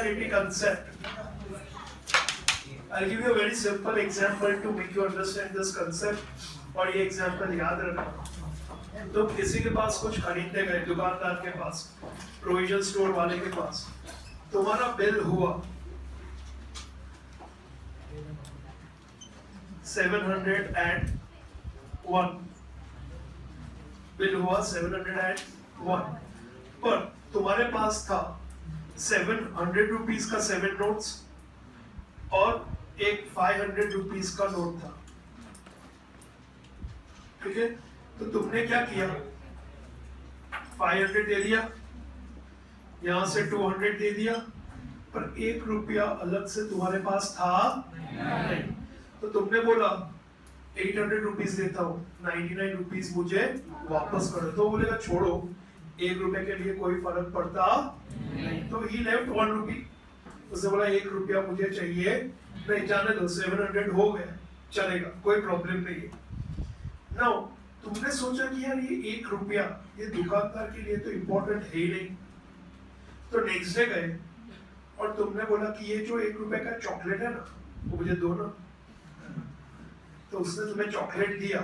materiality concept. I'll give you a very simple example to make you understand this concept. और ये example याद रखना। तो किसी के पास कुछ खरीदने गए, दुकानदार के पास, प्रोविजन स्टोर वाले के पास, तुम्हारा बिल हुआ 701, बिल हुआ 701, पर तुम्हारे पास था 700 रुपीज का 7 नोट्स और एक 500 रुपीज का नोट था, ठीक है? तो तुमने क्या किया, 500 दे दिया, यहां से 200 दे दिया, पर 1 रुपया अलग से तुम्हारे पास था नहीं। तो तुमने बोला 800 रुपीज देता हूँ, 99 रुपीज मुझे वापस करो। तो बोलेगा छोड़ो, 1 रुपए के लिए कोई फर्क पड़ता नहीं। तो ही लेफ्ट 1 रुपी। उसने बोला 1 रुपया मुझे चाहिए नहीं, जाने दो, 700 हो गया, चलेगा, कोई प्रॉब्लम नहीं है। नाउ तुमने सोचा कि यार ये 1 रुपया ये दुकानदार के लिए तो इम्पोर्टेंट है ही नहीं। तो नेक्स्ट डे गए और तुमने बोला कि ये जो 1 रुपए का चॉकलेट है ना, वो मुझे दो ना। तो उसने तुम्हें चॉकलेट दिया,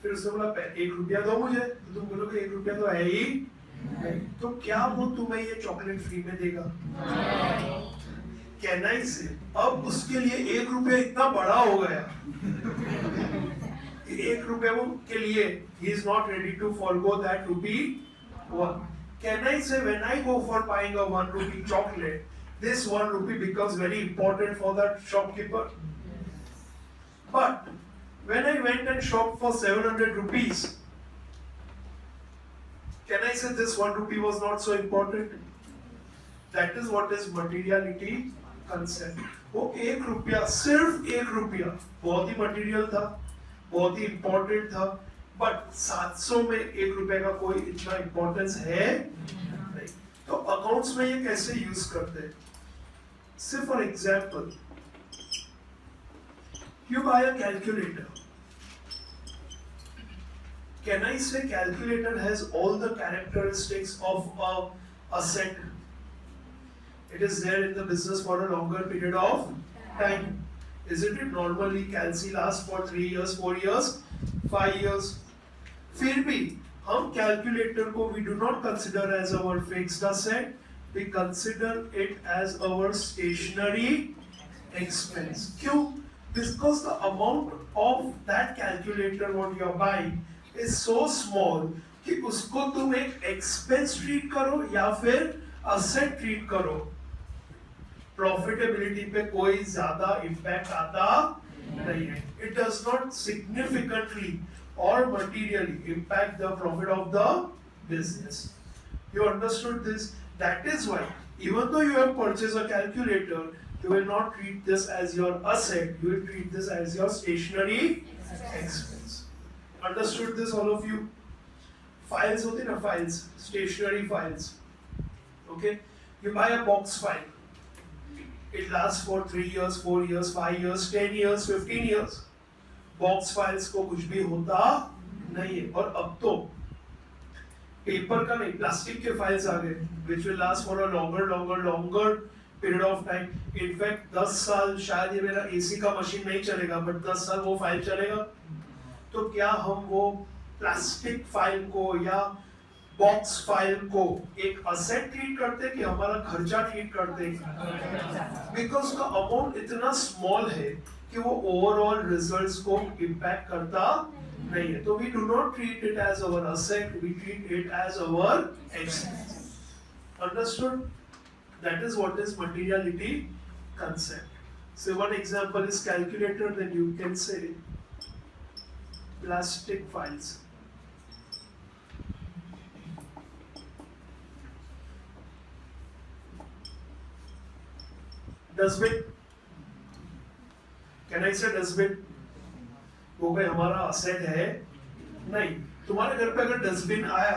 फिर उसने बोला 1 रुपया दो मुझे। तो तुम बोलोगे 1 रुपया तो है ही नहीं। तो क्या वो तुम्हें ये चॉकलेट फ्री में देगा? कहना ही से अब उसके लिए 1 रुपया इतना बड़ा हो गया, 1 रुपए के लिए he is not ready to forgo that rupee 1. Can I say when I go for buying a 1 rupee chocolate, this 1 rupee becomes very important for that shopkeeper. But when I went and shopped for 700 rupees, can I say this 1 rupee was not so important? That is what is materiality concept. वो 1 रुपया, सिर्फ 1 रुपया बहुत ही material था, बहुत ही important था, but 700 में 1 रुपए का कोई इतना इंपॉर्टेंस है नहीं। तो अकाउंट्स में ये कैसे यूज करते हैं? सिर्फ for example, you buy a calculator. Can I say calculator has all the characteristics of a asset? It is there in the business for a longer period of time. Isn't it? Normally Calci lasts for 3 years, 4 years, 5 years. फिर भी हम calculator को we do not consider as our fixed asset, we consider it as our stationary expense. क्यों? Because the amount of that calculator what you are buying is so small कि उसको तुम एक expense treat करो या फिर asset treat करो, profitability पे कोई ज्यादा इम्पैक्ट आता नहीं है। इट डज नॉट सिग्निफिकेंटली और materially impact the profit of the business. You understood this? That is why even though you have purchase a calculator, you will not treat this as your asset, you will treat this as your stationery expense. Understood this all of you? Files होती ना, files, stationery files, okay? You buy a box file, it lasts for 3 years, 4 years, 5 years, 10 years, 15 years. Box files को कुछ भी होता नहीं है। और अब तो पेपर का नहीं, प्लास्टिक के फाइल्स आ गए which will last for a longer period of time. In fact 10 साल शायद ये मेरा एसी का मशीन नहीं चलेगा, बट 10 साल वो फाइल चलेगा। तो क्या हम वो प्लास्टिक फाइल को या बॉक्स फाइल को एक असेट ट्रीट करते कि हमारा खर्चा ट्रीट करते? बिकॉज का अमाउंट इतना स्मॉल है कि वो ओवरऑल रिजल्ट्स को इम्पैक्ट करता नहीं है। तो we do not treat it as our asset, we treat it as our expense. Understood? That is what is materiality concept. So one example is calculator, then you can say plastic files. Dustbin, can I से dustbin? वो भाई हमारा asset है नहीं। तुम्हारे घर पे अगर डस्टबिन आया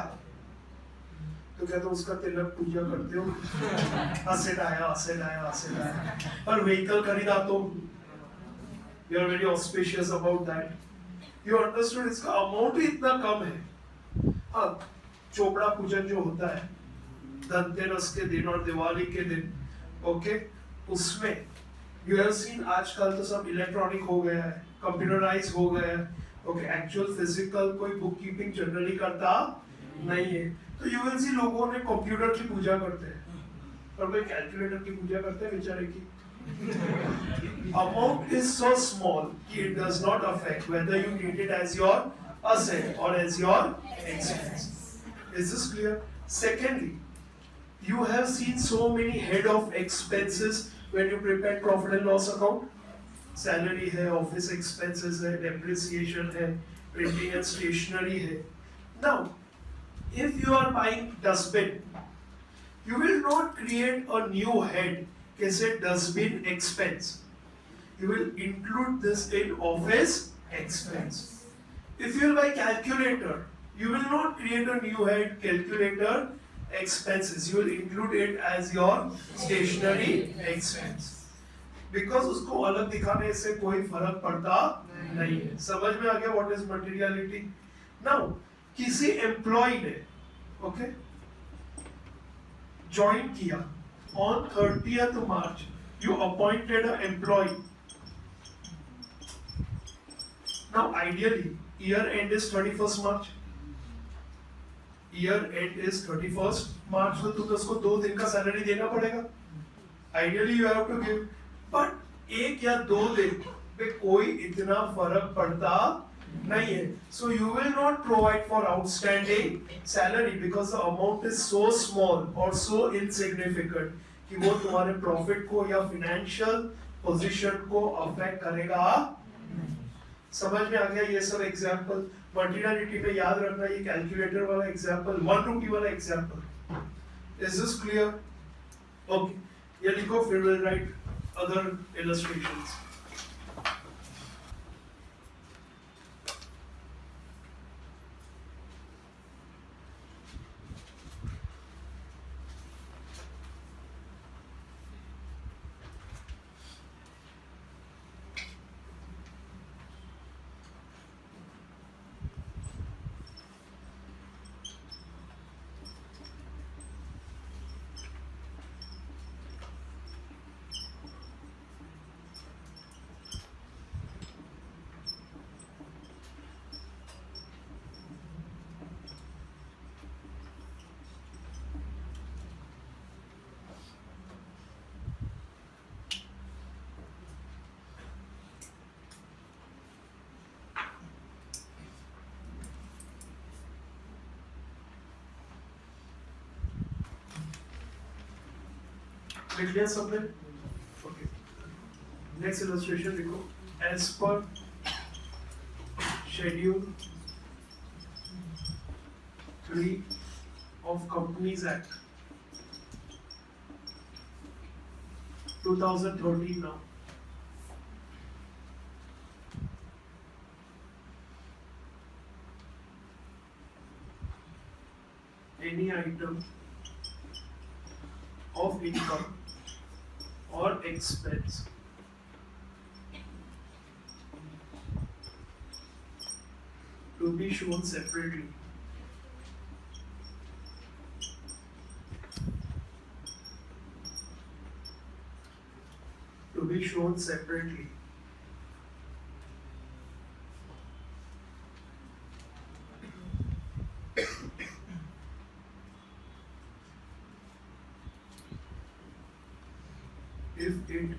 तो क्या तुम उसका तिलक पूजा करते हो? असेट आया, असेट आया, असेट आया। पर व्हीकल खरीदा तो you are very auspicious about that. You understood? इसका अमाउंट ही इतना कम है। हाँ, चोपड़ा पूजन जो होता है धनतेरस के दिन और दिवाली के दिन, ओके, उसमें यू हैव सीन आजकल तो सब इलेक्ट्रॉनिक हो गया है, कंप्यूटराइज हो गया है, ओके, एक्चुअल फिजिकल कोई बुक कीपिंग जनरली करता नहीं है, तो यू विल सी लोगों ने कंप्यूटर की पूजा करते हैं और कोई कैलकुलेटर की पूजा करते हैं बेचारे की। Amount is so small कि it does not affect whether you treat it as your asset or as your expense. Is this clear? Secondly, you have seen so many head of expenses when you prepare profit and loss account. Salary है, office expenses है, depreciation है, printing and stationery है. Now, if you are buying dustbin, you will not create a new head कि say dustbin expense. You will include this in office expense. If you will buy calculator, you will not create a new head calculator expenses. You will include it as your stationery expense. Because उसको अलग दिखाने से कोई फर्क पड़ता नहीं है। समझ में आ गया what is materiality? Now किसी एम्प्लॉय ने, ओके, ज्वाइन किया on 30th March, you appointed an employee. Now ideally year end is 31st March. Year end is 31st March, तो तुम्हें उसको 2 दिन का सैलरी देना पड़ेगा. Ideally you have to give, but 1 या 2 दिन पे कोई इतना फर्क पड़ता नहीं है. So you will not provide for outstanding salary because the amount is so small or so insignificant कि वो तुम्हारे प्रॉफिट को या फाइनेंशियल पोजीशन को अफेक्ट करेगा. समझ में आ गया ये सब एग्जांपल? मटेरियलिटी पे याद रखना ये कैलकुलेटर वाला एग्जांपल, 1 रुपी वाला example. Is this clear? Okay, ये लिखो, फिर विल राइट अदर इलस्ट्रेशंस. लिख लिया सबने? ओके, नेक्स्ट इलस्ट्रेशन देखो. As per schedule 3 of Companies Act 2013 now. Any item of income or expense to be shown separately if it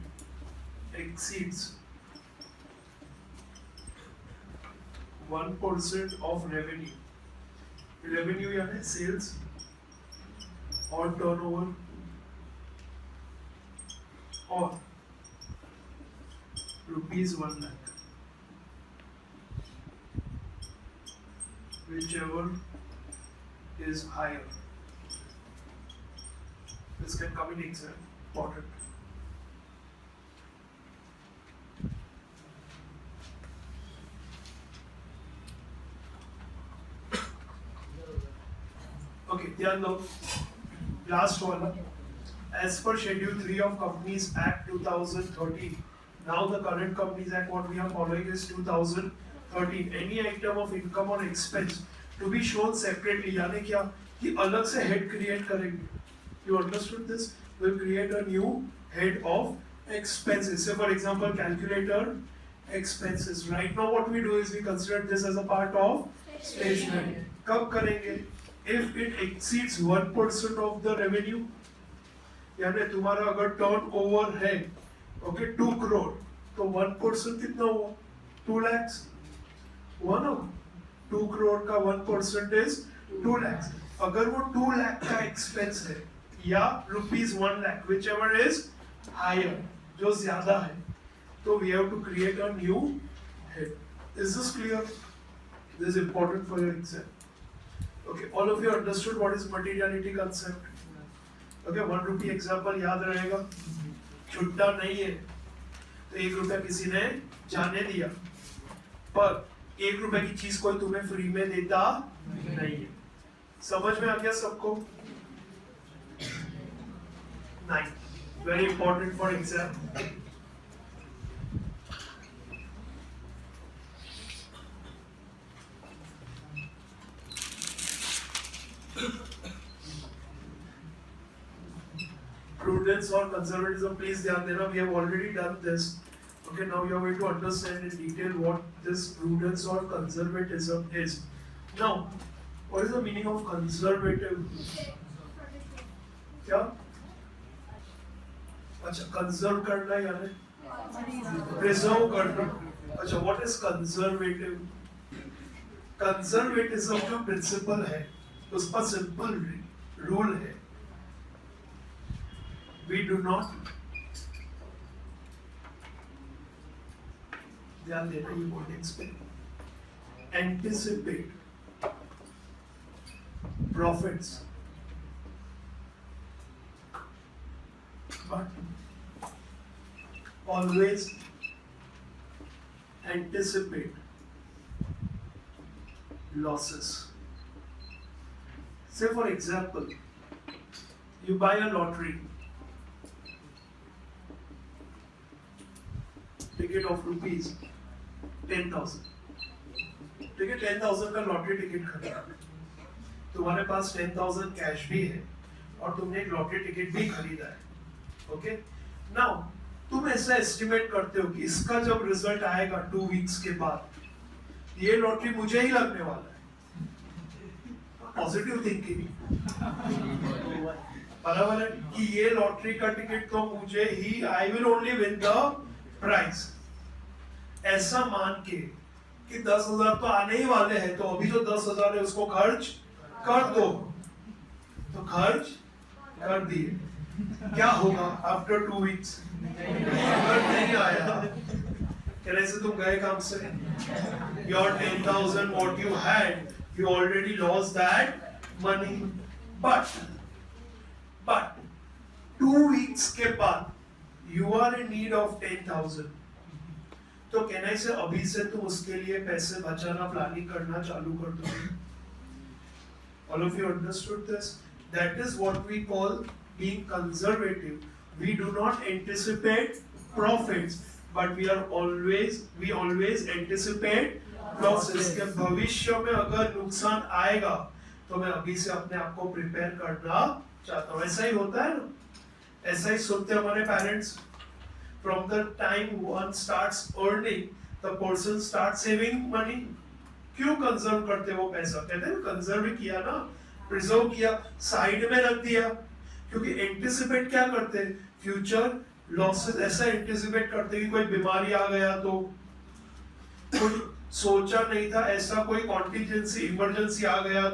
exceeds 1% of revenue. Revenue यानी sales or turnover or rupees 1 lakh, whichever is higher. This can come in exam, important. Okay, ध्यान दो, last one. As per Schedule 3 of Companies Act 2013, now the current Companies Act what we are following is 2013. Any item of income or expense to be shown separately, यानी क्या कि अलग से head create करेंगे. You understood this? We'll create a new head of expenses. Say for example, calculator expenses. Right now what we do is we consider this as a part of stationery. कब करेंगे? If it exceeds 1% of the revenue, यानी तुम्हारा अगर turn over है okay 2 crore तो 1% कितना हुआ? 2 lakhs हुआ ना? 2 करोड़ का 1% is 2 lakhs. अगर वो 2 लाख का एक्सपेंस है या ₹1 lakh, whichever is higher, जो ज्यादा है, तो we have to create a new head. Is this clear? This is important for your exam. Okay, all of you understood what is materiality concept? Okay, ₹1 example याद रहेगा? छुट्टा नहीं है, तो ₹1 किसी ने जाने दिया, पर ₹1 की चीज कोई तुम्हें फ्री में देता नहीं है. समझ में आ गया सबको? नहीं. Very important for exam. Prudence or conservatism, please ध्यान देना. We have already done this. Okay, now you are going to understand in detail what this prudence or conservatism is. Now, what is the meaning of conservative? क्या? अच्छा, conserve करना यानी preserve करना. अच्छा, what is conservative? Conservatism जो principle है, उसका simple rule है. We do not ध्यान देना ये वर्डिंग्स पे anticipate profits but always anticipate losses. Say for example, you buy a lottery ticket of ₹10,000. ठीक है, 10,000 का लॉटरी टिकट खरीदा, तुम्हारे पास 10,000 कैश भी है और तुमने एक लॉटरी टिकट भी खरीदा है. ओके, नाउ तुम ऐसा एस्टिमेट करते हो कि इसका जब रिजल्ट आएगा 2 वीक्स के बाद, ये लॉटरी मुझे ही लगने वाला है. पॉजिटिव थिंकिंग, बराबर है कि ये लॉटरी का टिकट तो मुझे ही, I will only win the prize. ऐसा मान के कि 10,000 तो आने ही वाले हैं, तो अभी जो 10,000 है उसको खर्च कर दो, तो खर्च कर दिए. क्या होगा आफ्टर 2 वीक्स? अगर नहीं आया, कहने से तुम गए काम से. Your 10,000 what you had, you already lost that money. But 2 weeks के बाद you are in need of 10,000. तो कहने से अभी से तुम उसके लिए पैसे बचाना, प्लानिंग करना चालू कर दो. All of you understood this? That is what we call being conservative. We do not anticipate profits, but we always anticipate losses. कि भविष्य में अगर नुकसान आएगा तो मैं अभी से अपने आप को प्रिपेयर करना चाहता हूँ. ऐसा ही होता है ना, ऐसा ही सोचते हमारे parents. From the time one starts earning, the person starts saving money. क्यों कंजर्व करते वो पैसा? कहते हैं कंजर्व किया ना, प्रिजर्व किया, साइड में रख दिया. क्योंकि एंटिसिपेट क्या करते हैं? Future losses. ऐसा एंटिसिपेट करते कि कोई बीमारी आ गया तो, कोई सोचा नहीं था ऐसा कोई कॉन्टिजेंसी, इमरजेंसी आ गया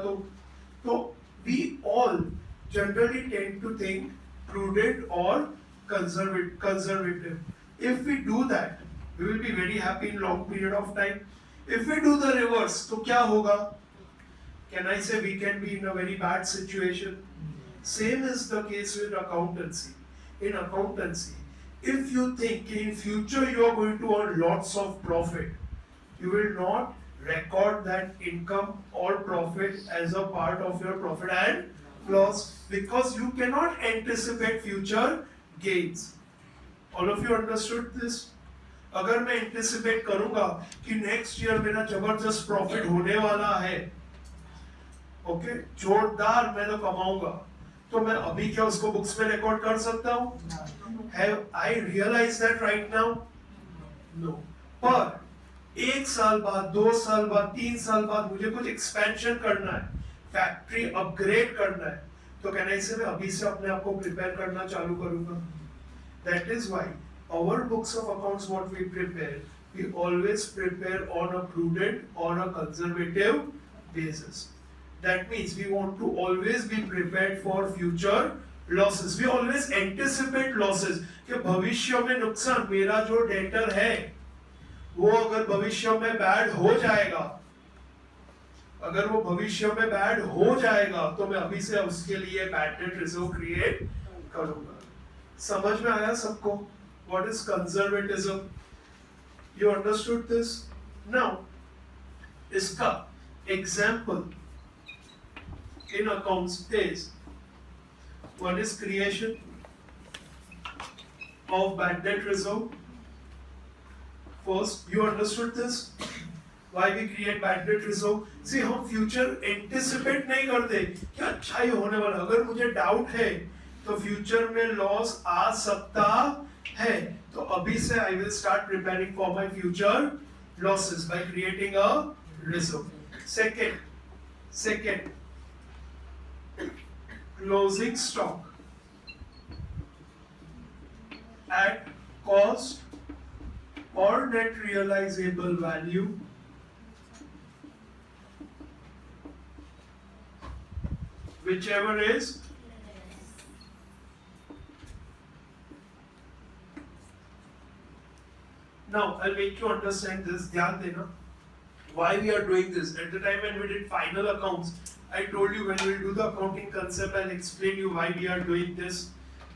तो we all generally tend to think prudent or conservative. If we do that, we will be very happy in long period of time. If we do the reverse, तो क्या होगा? Can I say we can be in a very bad situation? Same is the case with accountancy. In accountancy, if you think in future you are going to earn lots of profit, you will not record that income or profit as a part of your profit and loss because you cannot anticipate future gains. All of you understood this? अगर मैं anticipate करूंगा कि next year मेरा जबरदस्त profit होने वाला है, okay, जोरदार मैं तो कमाऊंगा, तो मैं अभी क्या उसको बुक्स में रिकॉर्ड कर सकता हूँ? Have I realized that right now? No. पर 1 साल बाद, 2 साल बाद, 3 साल बाद मुझे कुछ एक्सपेंशन करना है, फैक्ट्री अपग्रेड करना है, तो कहना इसे मैं अभी से अपने आप को प्रिपेयर करना चालू करूंगा. That is why our books of accounts, what we prepare, we always prepare on a prudent or a conservative basis. That means we want to always be prepared for future losses. We always anticipate losses. कि भविष्य में नुकसान, मेरा जो debtor है वो अगर भविष्य में बैड हो जाएगा, अगर वो भविष्य में बैड हो जाएगा तो मैं अभी से उसके लिए बैड डेट रिजर्व क्रिएट करूंगा. समझ में आया सबको? What is conservatism? You understood this? Now, इसका example in accounts is, one is creation of bad debt reserve. First, you understood this? Why we create bad debt reserve? See, हम future anticipate नहीं करते कि अच्छा ही होने वाला. अगर मुझे doubt है तो future में loss आ सकता है, तो अभी से I will start preparing for my future losses by creating a reserve. Second, closing stock at cost or net realizable value whichever is now. I'll make you understand this. ध्यान देना. Why we are doing this? At the time when we did final accounts, I told you when we will do the accounting concept, I'll explain you why we are doing this.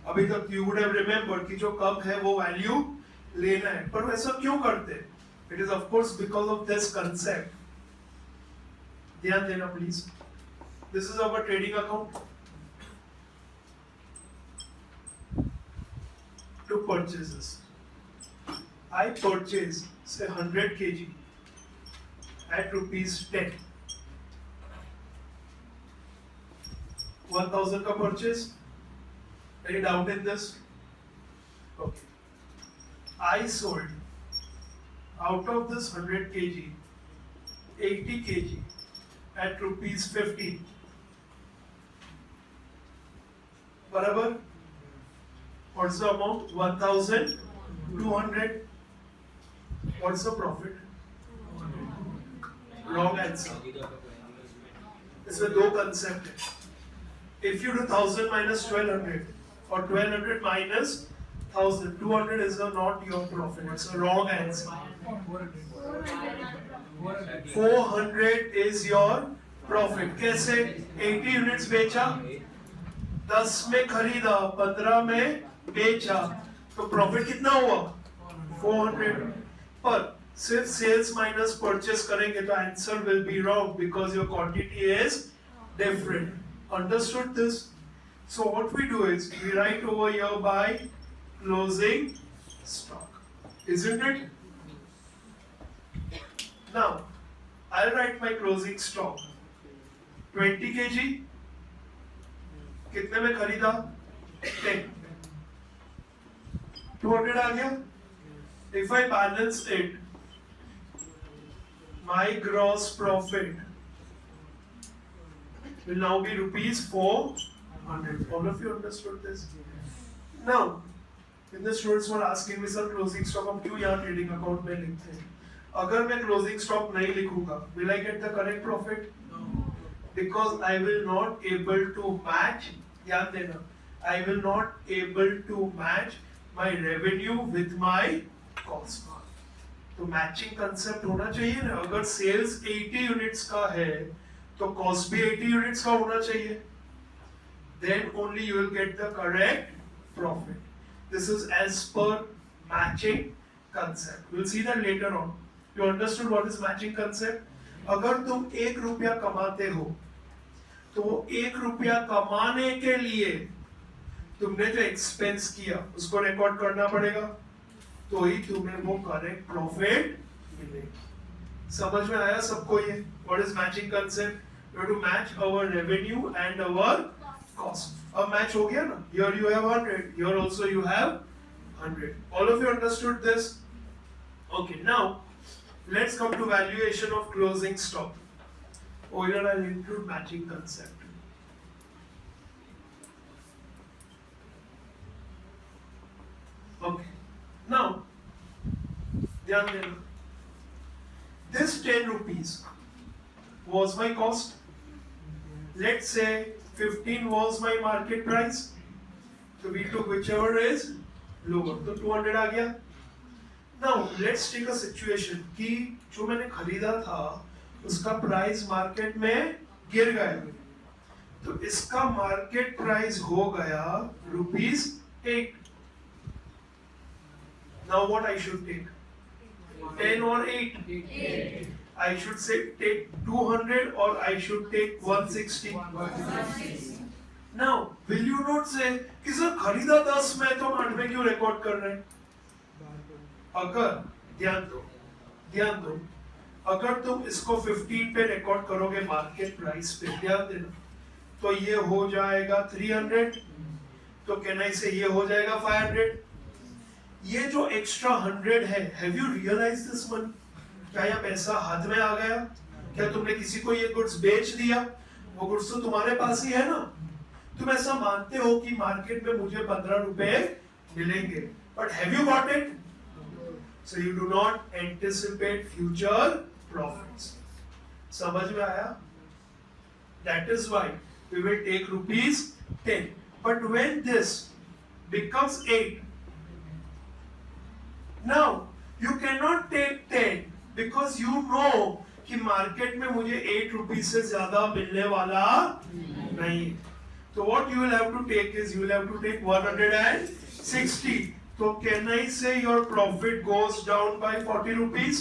अभी तक you would have remembered कि जो कब है वो value लेना है, पर वैसा क्यों करते? It is of course because of this concept. ध्यान देना please. This is our trading account. To purchases, I purchase say 100 kg at rupees 10. 1000 का purchase. Any doubt in this? Okay. I sold out of this 100 kg, 80 kg at rupees 15. बराबर? What's the amount? 1200. What's the profit? Wrong answer. इसमें दो concept है. If you do 1000 minus 1200 or 1200 minus 1000, 200 is not your profit. It's a wrong answer. 400 is your profit. कैसे? 80 units बेचा, 10 में खरीदा, 15 में बेचा, तो प्रॉफिट कितना हुआ? 400. पर सिर्फ सेल्स माइनस परचेस करेंगे तो answer will be wrong because your quantity is different. Understood this? So what we do is we write over here by closing stock, isn't it? Now I'll write my closing stock 20 kg. कितने में खरीदा? 10. 200 आ गया. If I balance it, my gross profit will now be rupees 400. All of you understood this? Now, when the students were asking me, sir, closing stock हम क्यों यहाँ trading account में लिखते हैं? अगर मैं closing stock नहीं लिखूंगा, will I get the correct profit? No. Because I will not able to match. ध्यान देना. I will not able to match my revenue with my cost. तो मैचिंग कंसेप्ट होना चाहिए ना. अगर सेल्स 80 यूनिट्स का है तो कॉस्ट भी 80 यूनिट्स का होना चाहिए. Then only you will get the correct profit. This is as per matching concept. We'll see that later on. You understood what is matching concept? अगर तुम 1 रुपया कमाते हो तो 1 रुपया कमाने के लिए तुमने जो एक्सपेंस किया उसको रिकॉर्ड करना पड़ेगा, तो ही तुम्हें वो करेक्ट प्रॉफिट मिलेगा. समझ में आया सबको ये? What is matching concept? We have to match our revenue and our cost. अब मैच हो गया ना, here you have 100, here also you have 100. All of you understood this? Okay, now let's come to valuation of closing stock. Oh, here I'll include matching concept. Okay, now ध्यान देना, this 10 rupees was my cost. Let's say 15 was my market price, so we took whichever is lower, तो 200 आ गया. Now let's take a situation कि जो मैंने खरीदा था उसका प्राइस मार्केट में गिर गया, तो इसका मार्केट प्राइस हो गया ₹8. Now what I should take? 10 or 8? I should say take 200 or I should take 160. Now will you not say कि सर खरीदा 10 में तो 8 में क्यों रिकॉर्ड कर रहे हैं? अगर ध्यान दो, अगर तुम इसको 15 पे रिकॉर्ड करोगे मार्केट प्राइस पे, ध्यान देना, तो ये हो जाएगा 300, तो कैन आई से ये हो जाएगा 500. ये जो एक्स्ट्रा 100 है, have you realise this money? क्या यह पैसा हाथ में आ गया? क्या तुमने किसी को ये गुड्स बेच दिया? वो गुड्स तो तुम्हारे पास ही है ना. तुम ऐसा मानते हो कि मार्केट में मुझे 15 रुपए मिलेंगे, but have you got it? So you do not anticipate future profits. समझ में आया? That is why we will take ₹10. But when this becomes 8, now you cannot take 10 because you know कि मार्केट में मुझे 8 रुपीज से ज्यादा मिलने वाला नहीं. तो what you will have to take is you will have to take 160. So can I say your profit goes down by 40 rupees?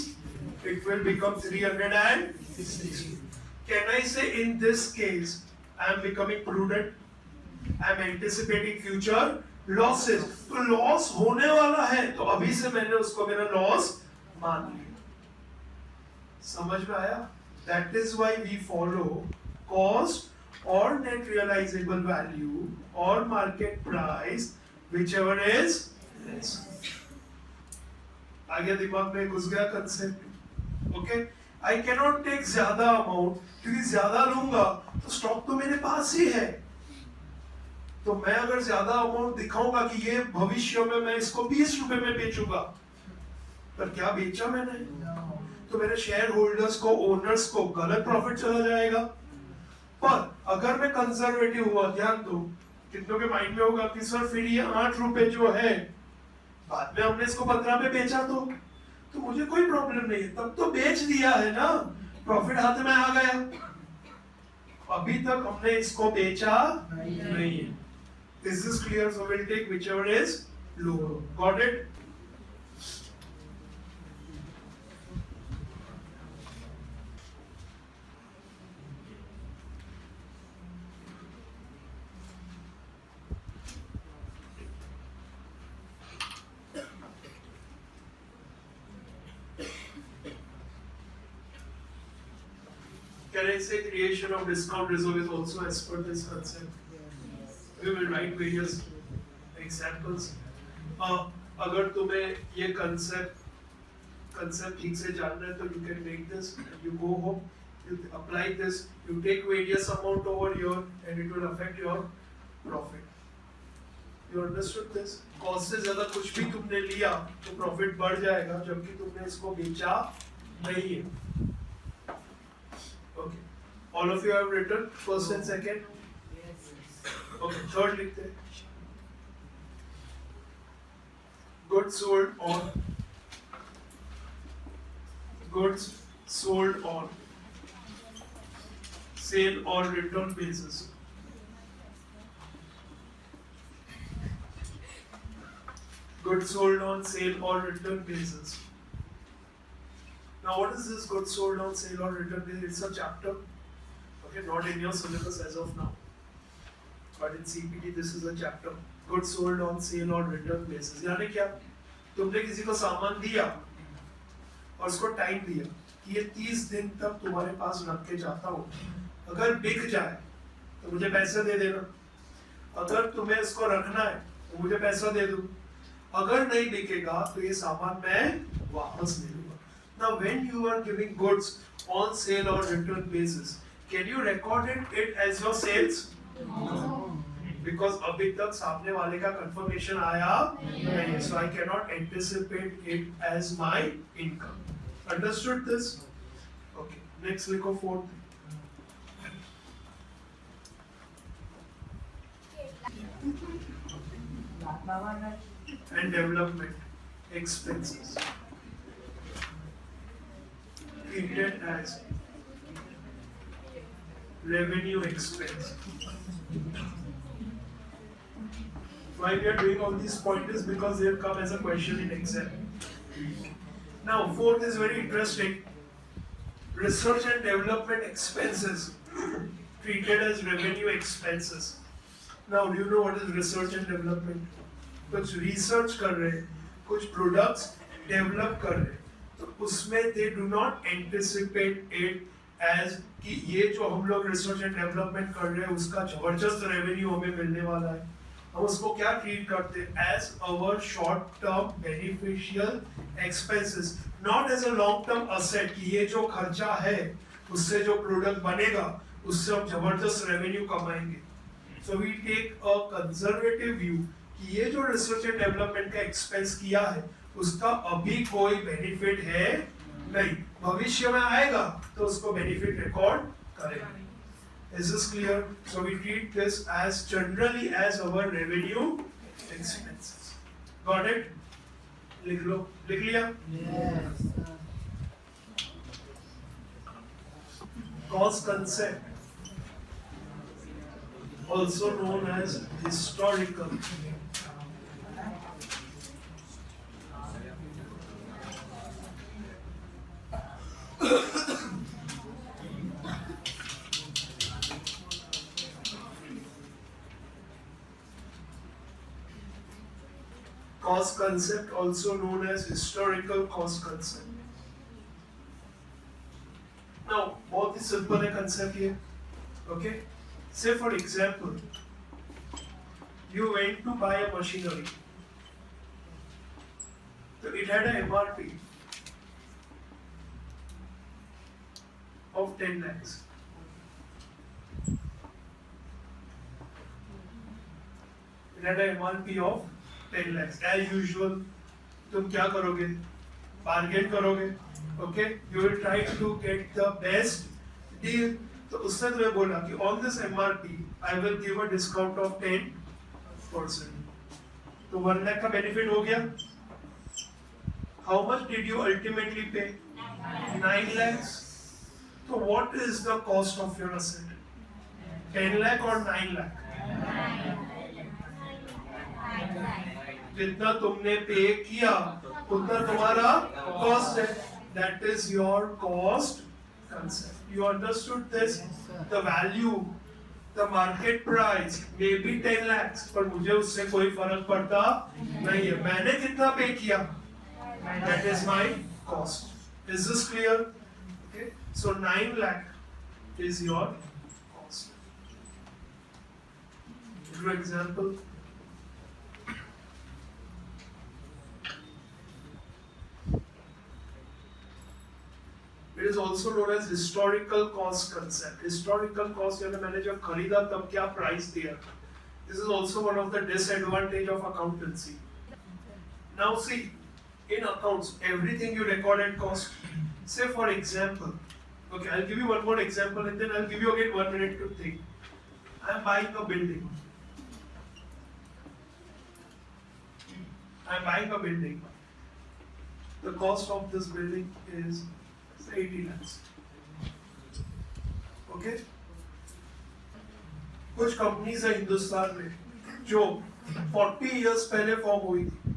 It will become 360. Can I say in this case I am becoming prudent? I am anticipating future losses. तो loss होने वाला है, तो अभी से मैंने उसको मेरा लॉस मान लिया. समझ में आया? That is why we follow cost or net realizable value or market price, whichever is less. आगे दिमाग में घुस गया concept. Okay, I cannot take ज्यादा अमाउंट, क्योंकि ज्यादा लूंगा तो स्टॉक तो मेरे पास ही है. तो मैं अगर ज्यादा अमाउंट दिखाऊंगा कि ये भविष्य में मैं इसको 20 रुपए में बेचूंगा, पर क्या बेचा मैंने? तो मेरे शेयर होल्डर्स को, ओनर्स को गलत प्रॉफिट चला जाएगा. पर अगर मैं कंजर्वेटिव हुआ, ध्यान दो, कितनों के माइंड में होगा कि सर फिर ये 8 रुपए जो है, बाद में हमने इसको 15 पे बेचा तो मुझे कोई प्रॉब्लम नहीं है, तब तो बेच दिया है ना, प्रॉफिट हाथ में आ गया. अभी तक हमने इसको बेचा नहीं है. This is clear, so we'll take whichever is lower. Got it? Can I say creation of discount reserve is also as per this concept? We will write various examples. अगर तुम्हें ये concept ठीक से जानना है तो you can make this. You go home, you apply this, you take various amount over here, and it will affect your profit. You understood this? Cost से ज़्यादा कुछ भी तुमने लिया तो profit बढ़ जाएगा, जबकि तुमने इसको बेचा नहीं है. Okay. All of you have written first and second? Yes. Okay, third लिखते हैं. Goods sold on sale or return basis. Goods sold on sale or return basis. Now, what is this goods sold on sale or return basis? It's a chapter, okay, not in your syllabus as of now, but in CPT this is a chapter. Goods sold on sale or return basis. यानी क्या? तुमने किसी को सामान दिया और उसको time दिया कि ये 30 दिन तक तुम्हारे पास रख के जाता हूँ, अगर बिक जाए तो मुझे पैसे दे देना. अगर तुम्हें इसको रखना है तो मुझे पैसा दे दो, अगर नहीं बिकेगा तो ये सामान मैं वापस ले लूंगा. Now when you are giving goods on sale or return basis, can you record it as your sales? Because अभी तक सामने वाले का confirmation आया नहीं, so I cannot anticipate it as my income. Understood this? Okay. Next लिखो fourth. And development expenses treated as revenue expense. Why we are doing all these pointers? Because they come as a question in exam. Now, fourth is very interesting. Research and development expenses treated as revenue expenses. Now, do you know what is research and development? कुछ research कर रहे हैं, कुछ products develop कर रहे हैं, तो उसमें they do not anticipate it as कि ये जो हम लोग research and development कर रहे हैं उसका जबरदस्त revenue हमें मिलने वाला है. हम उसको क्या ट्रीट करते हैं? As our short term beneficial expenses, not as a long term asset कि ये जो खर्चा है उससे जो प्रोडक्ट बनेगा उससे हम जबरदस्त रेवेन्यू कमाएंगे. So we take a conservative view कि ये जो रिसर्च एंड डेवलपमेंट का एक्सपेंस किया है उसका अभी कोई बेनिफिट है नहीं, भविष्य में आएगा तो उसको बेनिफिट रिकॉर्ड करेंगे. Is this clear? So we treat this as generally as our revenue expenses. Got it? लिख लो, लिख लिया? Yes. Cost concept, also known as historical. Cost concept, also known as historical cost concept. Now, बहुत ही simple है concept ये, okay? Say for example, you went to buy a machinery. So it had a MRP of 10 lakhs. It had a MRP of 10 lakhs. As usual, तुम क्या करोगे? Bargain करोगे, okay? You will try to get the best deal. तो उसने तुम्हें बोला कि on this MRP, I will give a discount of 10%. तो 1 lakh का benefit हो गया. How much did you ultimately pay? 9 lakhs. So what is the cost of your asset? 10 lakh or 9 lakh? जितना तुमने पे किया उतना तुम्हारा cost है. That is your cost concept. You understood this? The value, the market price may be 10 lakhs, पर मुझे उससे कोई फर्क पड़ता नहीं है. मैंने कितना पे किया? That is my cost. Is this clear? Okay. So 9 lakh is your cost. For example, it is also known as historical cost concept. Historical cost यानी मैंने जब खरीदा तब क्या प्राइस दिया. This is also one of the disadvantage of accountancy. Now see, in accounts, everything you record at cost. Say for example, okay, I'll give you one more example and then I'll give you again 1 minute to think. I'm buying a building. I'm buying a building. The cost of this building is 80 lakhs. Okay? कुछ companies है हिंदुस्तान में जो 40 years पहले form हुई थी.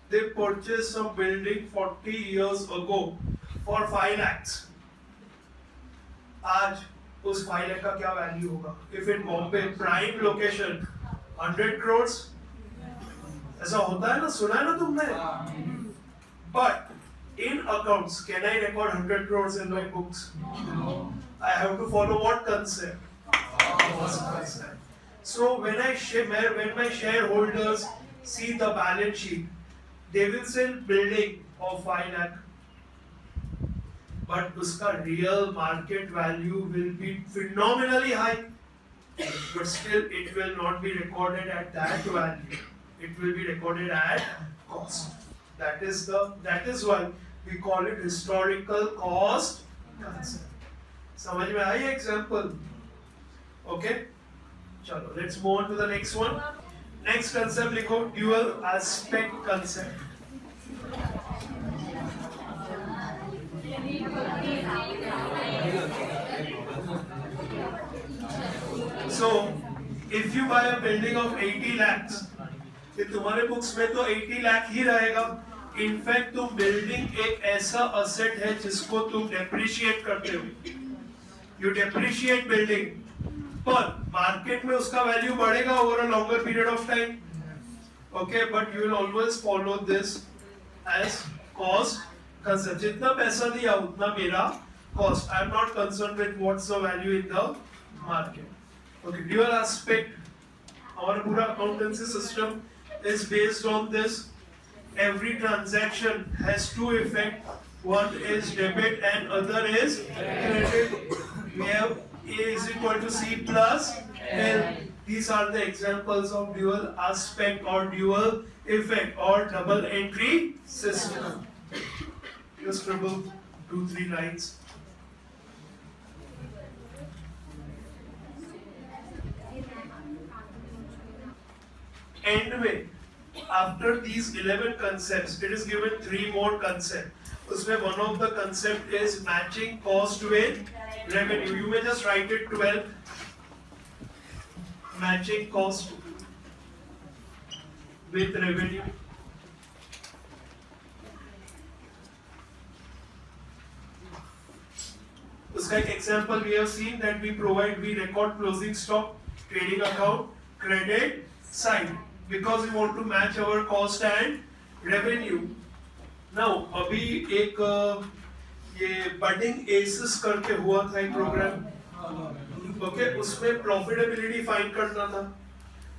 They purchased some building 40 years ago for 5 lakhs. आज उस 5 lakh का क्या वैल्यू होगा? If in Bombay prime location 100 crores, ऐसा होता है ना, सुना है ना तुमने? But in accounts, can I record 100 crores in my books? No. I have to follow what concept? Cost concept. So when my shareholders see the balance sheet, they will say building of 5 lakh, but uska real market value will be phenomenally high, but still it will not be recorded at that value. It will be recorded at cost. That is why we call it historical cost concept. समझ में आई example? Okay? चलो, let's move on to the next one. Next concept लिखो, dual aspect concept. So, if you buy a building of 80 lakhs, तो तुम्हारे books में तो 80 लाख ही रहेगा. In fact तुम बिल्डिंग एक ऐसा असेट है जिसको तुम डेप्रिशिएट करते हो. यू डेप्रिशिएट बिल्डिंग, पर मार्केट में उसका वैल्यू बढ़ेगा over a longer period of time. Okay, but you will always follow this as cost concept. जितना पैसा दिया उतना मेरा cost. I am not concern with what's the value in the market. Okay, dual aspect, our पूरा accountancy system is based on this. Every transaction has two effects. One is debit and other is credit. We have A is equal to C plus L. These are the examples of dual aspect or dual effect or double entry system. Just scribble 2-3 lines. End में, after these 11 concepts, it is given 3 more concepts. उसमें one of the concept is matching cost with revenue. You may just write it 12. Matching cost with revenue. उसका एक example we have seen that we record closing stock, trading account, credit side, because we want to match our cost and revenue. Now, अभी एक ये budding aces करके हुआ था एक programme. Okay, उसमें प्रॉफिटेबिलिटी फाइंड करना था,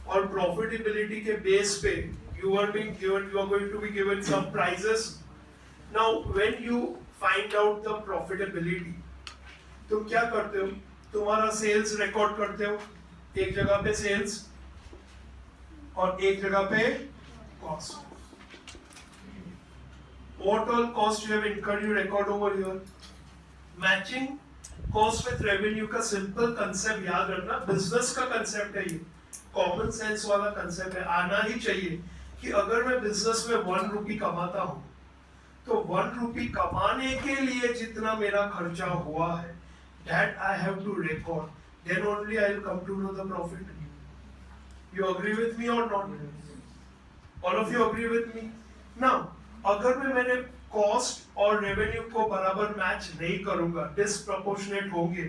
और प्रॉफिटेबिलिटी के बेस पे you are going to be given some prizes. Now, when you find out the profitability, तुम क्या करते हो? तुम्हारा सेल्स रिकॉर्ड करते हो, एक जगह पे सेल्स और एक जगह पे cost. What all cost you have incurred, you record over here. Matching cost with revenue का simple concept याद रखना. बिजनेस का concept है ये, कॉमन सेंस वाला concept है. आना ही चाहिए कि अगर मैं बिजनेस में 1 रुपी कमाता हूँ, तो 1 रुपी कमाने के लिए जितना मेरा खर्चा हुआ है, that I have to record. Then only I will come to know the profit. You agree with me or not? All of you agree with me? Now, अगर मैंने कॉस्ट और रेवेन्यू को बराबर मैच नहीं करूंगा, डिसप्रपोर्शनेट होंगे,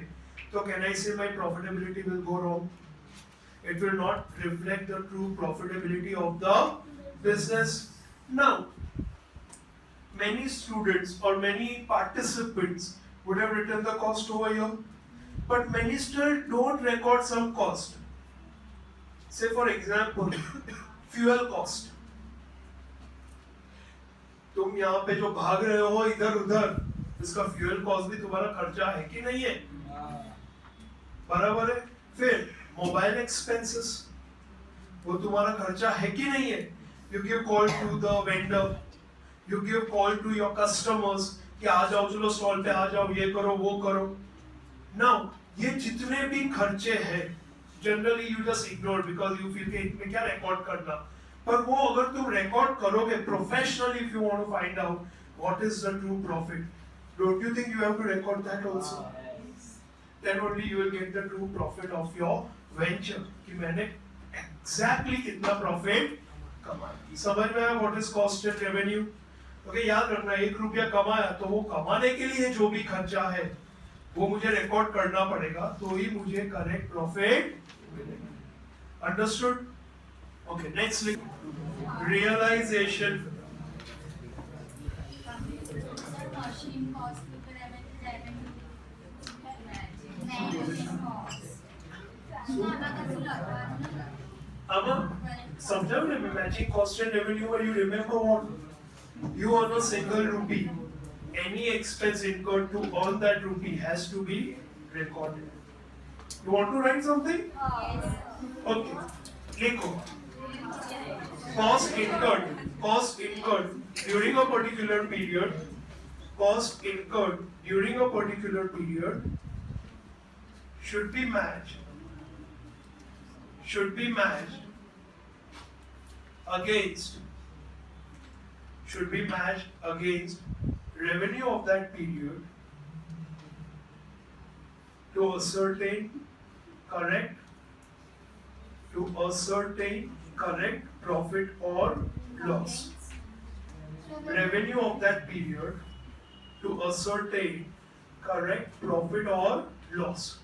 तो can I से my profitability will go wrong. It will not reflect the true profitability of the business. Now, many students or many participants would have written the cost over here, but many still don't record some cost. Say for example, fuel cost. तुम यहाँ पे जो भाग रहे हो इधर उधर, इसका फ्यूल कॉस्ट भी तुम्हारा खर्चा है कि नहीं है? बराबर है. फिर मोबाइल एक्सपेंसेस, वो तुम्हारा खर्चा है कि नहीं है? You give call to the vendor, you give call to your customers कि आ जाओ, चलो स्टॉल पे आ जाओ, ये करो वो करो. Now, ये जितने भी खर्चे हैं, generally you just ignore because you feel कि इनमें क्या रिकॉर्ड करना. पर वो अगर तुम रिकॉर्ड करोगे professionally, if you want to find out what is the true profit, don't you think you have to record that also? Then only you will get the true profit of your venture, कि मैंने exactly कितना profit कमाया. समझ में आया what is cost and revenue? Okay, याद रखना, 1 रुपया कमाया तो वो कमाने के लिए जो भी खर्चा है वो मुझे रिकॉर्ड करना पड़ेगा, तो ही मुझे करेक्ट प्रॉफिट मिलेगा. अंडरस्टूड? Okay, next realisation. समझा ना मैचिंग कॉस्ट एंड रेवेन्यू और you remember what you earn a single rupee, any expense incurred to earn that rupee has to be recorded. You want to write something? Okay. लिखो. Cost incurred during a particular period. Cost incurred during a particular period should be matched against revenue of that period to ascertain correct profit or loss. Revenue of that period to ascertain correct profit or loss.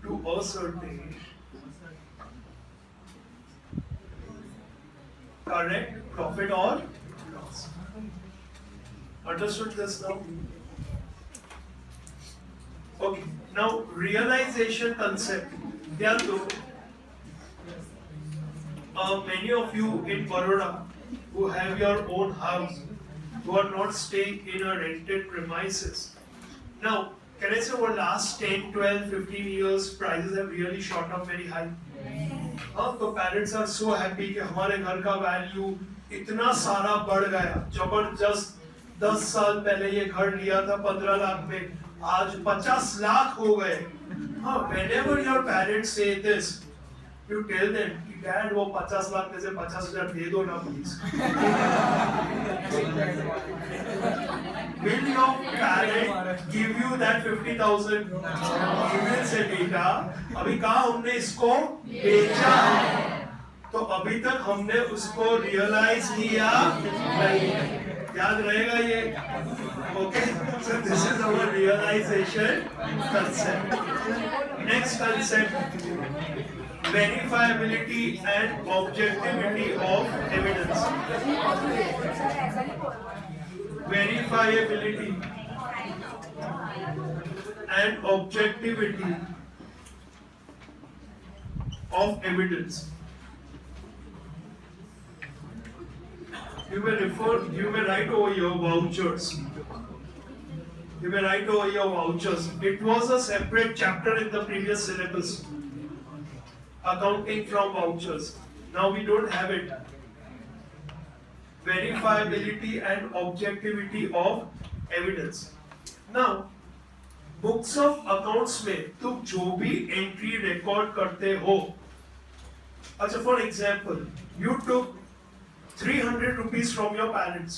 To ascertain correct profit or loss. Understood this now? Okay. Now realization concept. ध्यान दो. Many of you in Baroda who have your own house, who are not staying in a rented premises. Now, can I say over last 10, 12, 15 years prices have really shot up very high? तो parents are so happy कि हमारे घर का value इतना सारा बढ़ गया, जबरदस्त. 10 साल पहले ये घर लिया था 15 लाख में, आज 50 लाख हो गए. Whenever your parents say this, you tell them कि डैड वो 50 लाख में से 50,000 दे दो ना please. Will your parent give you that 50,000? He will say बेटा अभी कहाँ हमने इसको बेचा है, तो अभी तक हमने उसको रियलाइज किया नहीं. याद रहेगा ये? Okay, so this is our realization concept. Next concept, verifiability and objectivity of evidence. Verifiability and objectivity of evidence. You may write over your vouchers. It was a separate chapter in the previous syllabus. Accounting from vouchers. Now we don't have it. Verifiability and objectivity of evidence. Now, books of accounts में तुम जो भी entry record करते हो, अच्छा for example, you took 300 rupees from your parents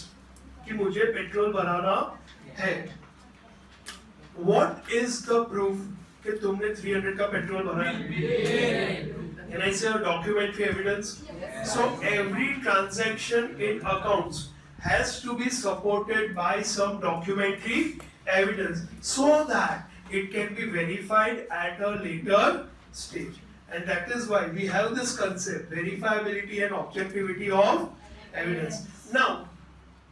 कि मुझे petrol भराना है. What is the proof कि तुमने 300 का पेट्रोल भरा है? Can I say a documentary evidence? Yes. So every transaction in accounts has to be supported by some documentary evidence so that it can be verified at a later stage. And that is why we have this concept, verifiability and objectivity of evidence. Now,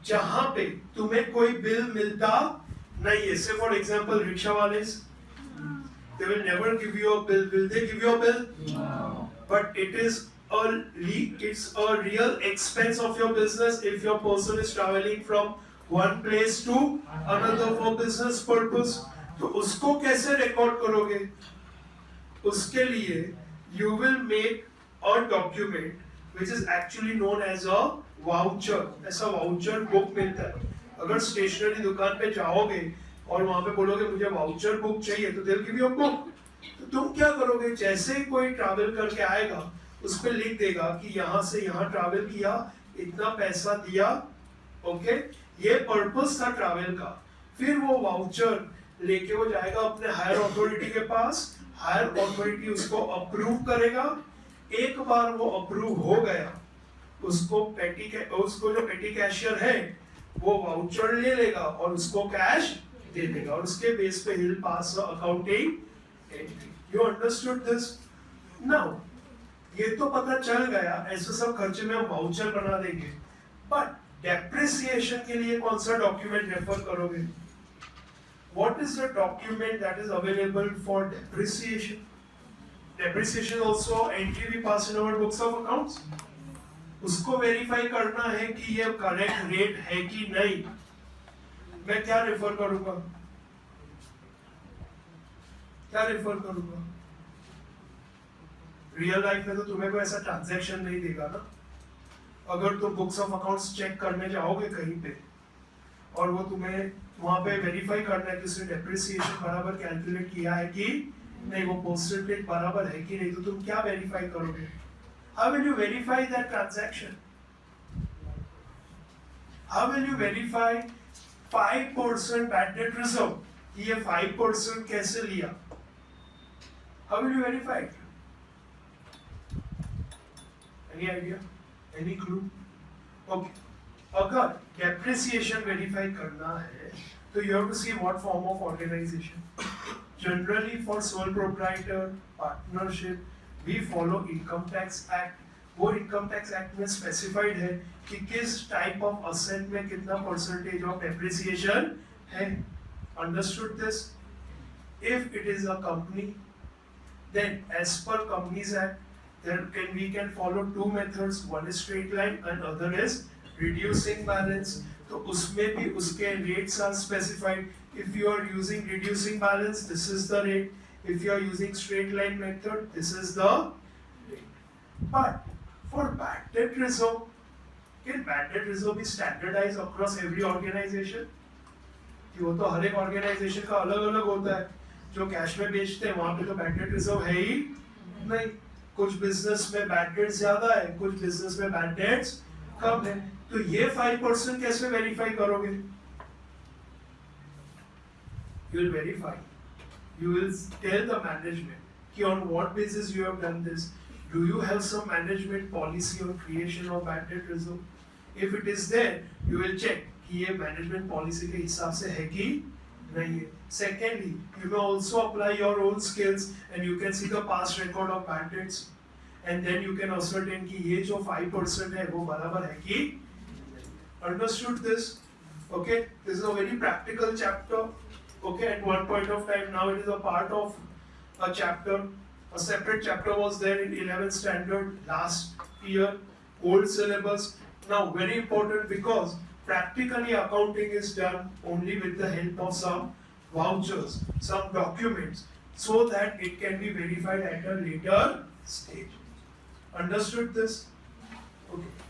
जहाँ पे तुम्हें कोई bill मिलता नहीं है, say for example rickshaw वाले, they will never give you a bill. Will they give you a bill? No. But it's a real expense of your business if your person is traveling from one place to another for business purpose. तो उसको कैसे record करोगे? उसके लिए you will make a document which is actually known as a voucher. ऐसा voucher book मिलता है. अगर स्टेशनरी दुकान पे जाओगे और वहां पे बोलोगे मुझे वाउचर बुक चाहिए तो they'll give you a book. तो तुम क्या करोगे? जैसे ही कोई ट्रैवल करके आएगा उस पे लिख देगा कि यहाँ से यहाँ ट्रैवल किया, इतना पैसा दिया, ओके, ये पर्पस था ट्रैवल का. फिर वो वाउचर लेके वो जाएगा अपने हायर अथॉरिटी के पास, हायर अथॉरिटी उसको अप्रूव करेगा. एक बार वो अप्रूव हो गया, उसको जो पेटी कैशियर है वो वाउचर ले लेगा और उसको कैश दे देगा और उसके बेस पे he'll pass the accounting entry. You understood this? Now, ये तो पता चल गया, ऐसे सब खर्चे में हम वाउचर बना देंगे. But depreciation के लिए कौन सा डॉक्यूमेंट रेफर करोगे? What is the document that is available for depreciation? depreciation also entry we pass in our books of accounts. उसको वेरीफाई करना है कि ये करेक्ट रेट है कि नहीं. मैं क्या रेफर करूंगा? क्या रेफर करूंगा? रियल लाइफ में तो तुम्हें कोई ऐसा ट्रांजैक्शन नहीं देगा ना. अगर तुम बुक्स ऑफ अकाउंट्स चेक करने जाओगे कहीं पे और वो तुम्हें वहां पे वेरीफाई करना है कि उसने डेप्रिसिएशन बराबर कैलकुलेट किया है कि नहीं, वो पोस्टेड डेट बराबर है कि नहीं, तो तुम क्या वेरीफाई करोगे? How will you verify that transaction? How will you verify 5% bad debt reserve? ये 5% कैसे लिया? How will you verify it? Any idea? Any clue? Okay. अगर depreciation verify करना है, तो you have to see what form of organization. Generally for sole proprietor, partnership, we follow income tax act. वो income tax act में specified है कि किस type of asset में कितना percentage of depreciation है. Understood this? If it is a company, then as per Companies Act, we can follow two methods. One is straight line and other is reducing balance. तो उसमें भी उसके rates are specified. If you are using reducing balance, this is the rate. If you are using straight line method, this is the rate. But for bad debt reserve, can bad debt reserve be standardized across every organization? कि वो तो हर एक organization का अलग-अलग होता है. जो cash में बेचते हैं वहाँ पे तो bad debt reserve है ही नहीं. कुछ business में bad debts ज़्यादा है, कुछ business में bad debts कम है. तो ये 5% कैसे verify करोगे? You will verify. You will tell the management कि on what basis you have done this. Do you have some management policy on creation of bad debt reserve? If it is there, you will check कि ये management policy के हिसाब से है कि नहीं है. Secondly, you may also apply your own skills and you can see the past record of bad debts, and then you can ascertain कि ये जो 5% है वो बराबर है कि. Understood this? Okay, this is a very practical chapter. Okay, at one point of time, now it is a part of a chapter. A separate chapter was there in 11th standard last year, old syllabus. Now very important because practically accounting is done only with the help of some vouchers, some documents, so that it can be verified at a later stage. Understood this? Okay.